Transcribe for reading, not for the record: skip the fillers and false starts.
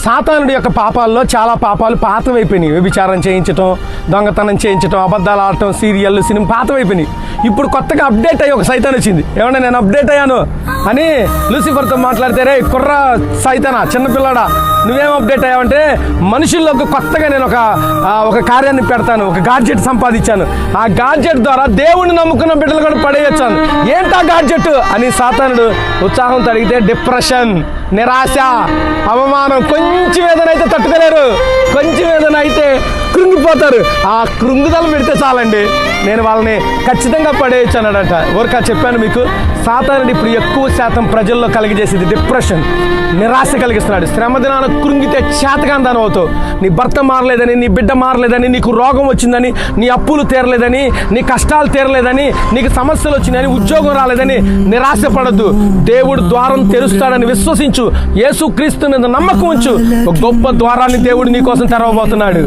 సాతానుడి యొక్క పాపాల్లో చాలా పాపాలు పాతవైపోయినాయి. వ్యభిచారం చేయించటం, దొంగతనం చేయించటం, అబద్ధాలు ఆడటం, సీరియల్, సినిమా పాతవైపోయినాయి. ఇప్పుడు కొత్తగా అప్డేట్ అయ్యి ఒక సైతాన్ వచ్చింది. ఏమన్నా నేను అప్డేట్ అయ్యాను అని లూసిఫర్తో మాట్లాడితే, రే కుర్ర సైతానా, చిన్నపిల్లాడా, నువ్వేం అప్డేట్ అయ్యావంటే, మనుషుల్లోకి కొత్తగా నేను ఒక కార్యాన్ని పెడతాను, ఒక గాడ్జెట్ సంపాదించాను, ఆ గాడ్జెట్ ద్వారా దేవుణ్ణి నమ్ముకున్న బిడ్డలు కూడా పడేయొచ్చాను. ఏంటా గాడ్జెట్ అని సాతానుడు ఉత్సాహంతో అడిగితే, డిప్రెషన్, నిరాశ, అవమానం, కొంచెం ఏదైనా అయితే తట్టుకోలేరు, కొంచెం ఏదైనా అయితే కృంగిపోతారు. ఆ కృంగుదల పెడితే చాలండి, నేను వాళ్ళని ఖచ్చితంగా పడేయచ్చు అన్నాడట. ఊరికా చెప్పాను మీకు, సాతానుడు ఇప్పుడు ఎక్కువ శాతం ప్రజల్లో కలిగజేసేది డిప్రెషన్, నిరాశ కలిగిస్తున్నాడు. శ్రమ దినాన కృంగితే చేతకాందానం అవుతావు. నీ భర్త మారలేదని, నీ బిడ్డ మారలేదని, నీకు రోగం వచ్చిందని, నీ అప్పులు తీరలేదని, నీ కష్టాలు తీరలేదని, నీకు సమస్యలు వచ్చినాయని, ఉద్యోగం రాలేదని నిరాశ పడద్దు. దేవుడు ద్వారం తెరుస్తాడని విశ్వసించు. యేసుక్రీస్తు మీద నమ్మకం ఉంచు. ఒక గొప్ప ద్వారాన్ని దేవుడు నీ కోసం తెరవబోతున్నాడు.